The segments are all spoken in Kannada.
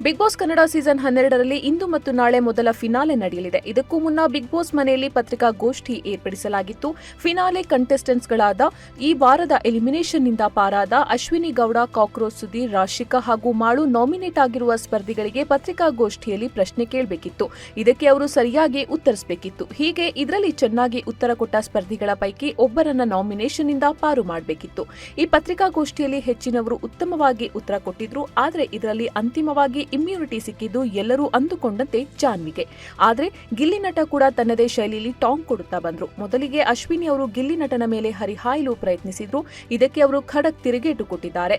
ಬಿಗ್ ಬಾಸ್ ಕನ್ನಡ ಸೀಸನ್ 12ರಲ್ಲಿ ಇಂದು ಮತ್ತು ನಾಳೆ ಮೊದಲ ಫಿನಾಲೆ ನಡೆಯಲಿದೆ. ಇದಕ್ಕೂ ಮುನ್ನ ಬಿಗ್ ಬಾಸ್ ಮನೆಯಲ್ಲಿ ಪತ್ರಿಕಾಗೋಷ್ಠಿ ಏರ್ಪಡಿಸಲಾಗಿತ್ತು. ಫಿನಾಲೆ ಕಂಟೆಸ್ಟೆಂಟ್ಸ್ಗಳಾದ ಈ ವಾರದ ಎಲಿಮಿನೇಷನ್ನಿಂದ ಪಾರಾದ ಅಶ್ವಿನಿ ಗೌಡ, ಕಾಕ್ರೋಚ್ ಸುಧೀರ್, ರಾಶಿಕಾ ಹಾಗೂ ಮಾಳು ನಾಮಿನೇಟ್ ಆಗಿರುವ ಸ್ಪರ್ಧಿಗಳಿಗೆ ಪತ್ರಿಕಾಗೋಷ್ಠಿಯಲ್ಲಿ ಪ್ರಶ್ನೆ ಕೇಳಬೇಕಿತ್ತು. ಇದಕ್ಕೆ ಅವರು ಸರಿಯಾಗಿ ಉತ್ತರಿಸಬೇಕಿತ್ತು. ಹೀಗೆ ಇದರಲ್ಲಿ ಚೆನ್ನಾಗಿ ಉತ್ತರ ಕೊಟ್ಟ ಸ್ಪರ್ಧಿಗಳ ಪೈಕಿ ಒಬ್ಬರನ್ನ ನಾಮಿನೇಷನ್ನಿಂದ ಪಾರು ಮಾಡಬೇಕಿತ್ತು. ಈ ಪತ್ರಿಕಾಗೋಷ್ಠಿಯಲ್ಲಿ ಹೆಚ್ಚಿನವರು ಉತ್ತಮವಾಗಿ ಉತ್ತರ ಕೊಟ್ಟಿದ್ರು. ಆದರೆ ಇದರಲ್ಲಿ ಅಂತಿಮವಾಗಿ ಇಮ್ಯುನಿಟಿ ಸಿಕ್ಕಿದ್ದು ಎಲ್ಲರೂ ಅಂದುಕೊಂಡಂತೆ ಜಾನ್ವಿಗೆ. ಆದರೆ ಗಿಲ್ಲಿ ನಟ ಕೂಡ ತನ್ನದೇ ಶೈಲಿಯಲ್ಲಿ ಟಾಂಗ್ ಕೊಡುತ್ತಾ ಬಂದ್ರು. ಮೊದಲಿಗೆ ಅಶ್ವಿನಿ ಅವರು ಗಿಲ್ಲಿ ನಟನ ಮೇಲೆ ಹರಿಹಾಯಲು ಪ್ರಯತ್ನಿಸಿದ್ರು. ಇದಕ್ಕೆ ಅವರು ಖಡಕ್ ತಿರುಗೇಟು ಕೊಟ್ಟಿದ್ದಾರೆ.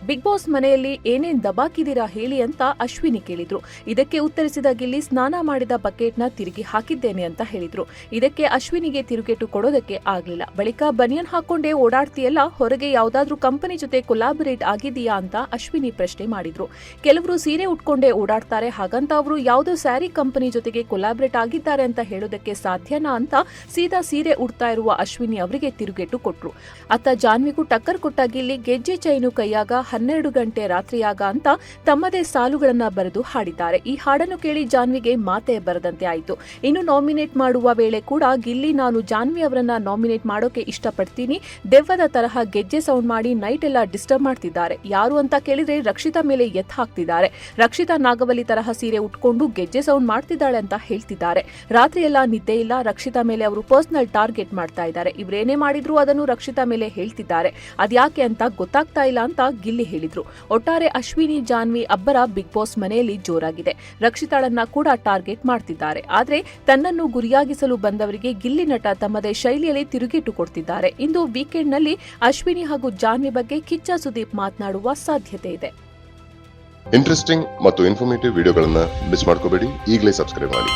ಬಿಗ್ ಬಾಸ್ ಮನೆಯಲ್ಲಿ ಏನೇನ್ ದಬಾಕಿದ್ದೀರಾ ಹೇಳಿ ಅಂತ ಅಶ್ವಿನಿ ಕೇಳಿದ್ರು. ಇದಕ್ಕೆ ಉತ್ತರಿಸಿದ ಗಿಲ್ಲಿ ಸ್ನಾನ ಮಾಡಿದ ಬಕೆಟ್ನ ತಿರುಗಿ ಹಾಕಿದ್ದೇನೆ ಅಂತ ಹೇಳಿದ್ರು. ಇದಕ್ಕೆ ಅಶ್ವಿನಿಗೆ ತಿರುಗೇಟು ಕೊಡೋದಕ್ಕೆ ಆಗ್ಲಿಲ್ಲ. ಬಳಿಕ ಬನಿಯನ್ ಹಾಕೊಂಡೇ ಓಡಾಡ್ತೀಯಲ್ಲ, ಹೊರಗೆ ಯಾವ್ದಾದ್ರೂ ಕಂಪನಿ ಜೊತೆ ಕೊಲಾಬರೇಟ್ ಆಗಿದೆಯಾ ಅಂತ ಅಶ್ವಿನಿ ಪ್ರಶ್ನೆ ಮಾಡಿದ್ರು. ಕೆಲವರು ಸೀರೆ ಉಟ್ಕೊಂಡೇ ಓಡಾಡ್ತಾರೆ, ಹಾಗಂತ ಅವರು ಯಾವುದೋ ಸ್ಯಾರಿ ಕಂಪನಿ ಜೊತೆಗೆ ಕೊಲಾಬರೇಟ್ ಆಗಿದ್ದಾರೆ ಅಂತ ಹೇಳೋದಕ್ಕೆ ಸಾಧ್ಯನಾ ಅಂತ ಸೀದಾ ಸೀರೆ ಉಡ್ತಾ ಇರುವ ಅಶ್ವಿನಿ ಅವರಿಗೆ ತಿರುಗೇಟು ಕೊಟ್ರು. ಅತ್ತ ಜಾನ್ವಿಗೂ ಟಕ್ಕರ್ ಕೊಟ್ಟ ಗಿಲ್ಲಿ ಗೆಜ್ಜೆ ಚೈನು ಕೈಯಾಗ 12 ಗಂಟೆ ರಾತ್ರಿಯಾಗ ಅಂತ ತಮ್ಮದೇ ಸಾಲುಗಳನ್ನ ಬರೆದು ಹಾಡಿದ್ದಾರೆ. ಈ ಹಾಡನ್ನು ಕೇಳಿ ಜಾನ್ವಿಗೆ ಮಾತೇ ಬರದಂತೆ ಆಯಿತು. ಇನ್ನು ನಾಮಿನೇಟ್ ಮಾಡುವ ವೇಳೆ ಕೂಡ ಗಿಲ್ಲಿ, ನಾನು ಜಾನ್ವಿ ಅವರನ್ನ ನಾಮಿನೇಟ್ ಮಾಡೋಕೆ ಇಷ್ಟಪಡ್ತೀನಿ, ದೆವ್ವದ ತರಹ ಗೆಜ್ಜೆ ಸೌಂಡ್ ಮಾಡಿ ನೈಟ್ ಎಲ್ಲ ಡಿಸ್ಟರ್ಬ್ ಮಾಡ್ತಿದ್ದಾರೆ. ಯಾರು ಅಂತ ಕೇಳಿದ್ರೆ ರಕ್ಷಿತಾ ಮೇಲೆ ಎತ್ ಹಾಕ್ತಿದ್ದಾರೆ. ರಕ್ಷಿತಾ ನಾಗವಲ್ಲಿ ತರಹ ಸೀರೆ ಉಟ್ಕೊಂಡು ಗೆಜ್ಜೆ ಸೌಂಡ್ ಮಾಡ್ತಿದ್ದಾಳೆ ಅಂತ ಹೇಳ್ತಿದ್ದಾರೆ. ರಾತ್ರಿ ಎಲ್ಲ ನಿದ್ದೆ ಇಲ್ಲ. ರಕ್ಷಿತಾ ಮೇಲೆ ಅವರು ಪರ್ಸನಲ್ ಟಾರ್ಗೆಟ್ ಮಾಡ್ತಾ ಇದ್ದಾರೆ. ಇವರೇನೇ ಮಾಡಿದ್ರು ಅದನ್ನು ರಕ್ಷಿತಾ ಮೇಲೆ ಹೇಳ್ತಿದ್ದಾರೆ. ಅದ್ಯಾಕೆ ಅಂತ ಗೊತ್ತಾಗ್ತಾ ಇಲ್ಲ ಅಂತ ಗಿಲ್ಲಿ ಹೇಳಿದ್ರು. ಒಟ್ಟಾರೆ ಅಶ್ವಿನಿ ಜಾನ್ವಿ ಅಬ್ಬರ ಬಿಗ್ ಬಾಸ್ ಮನೆಯಲ್ಲಿ ಜೋರಾಗಿದೆ. ರಕ್ಷಿತಾಳನ್ನ ಕೂಡ ಟಾರ್ಗೆಟ್ ಮಾಡ್ತಿದ್ದಾರೆ. ಆದ್ರೆ ತನ್ನನ್ನು ಗುರಿಯಾಗಿಸಲು ಬಂದವರಿಗೆ ಗಿಲ್ಲಿ ನಟ ತಮ್ಮದೇ ಶೈಲಿಯಲ್ಲಿ ತಿರುಗೇಟು ಕೊಡ್ತಿದ್ದಾರೆ. ಇಂದು ವೀಕೆಂಡ್ನಲ್ಲಿ ಅಶ್ವಿನಿ ಹಾಗೂ ಜಾನ್ವಿ ಬಗ್ಗೆ ಕಿಚ್ಚ ಸುದೀಪ್ ಮಾತನಾಡುವ ಸಾಧ್ಯತೆ ಇದೆ. ಇಂಟ್ರೆಸ್ಟಿಂಗ್ ಮತ್ತು ಇನ್ಫಾರ್ಮೇಟಿವ್ ವಿಡಿಯೋಗಳನ್ನ ಮಿಸ್ ಮಾಡ್ಕೋಬೇಡಿ. ಈಗಲೇ ಸಬ್ಸ್ಕ್ರೈಬ್ ಮಾಡಿ.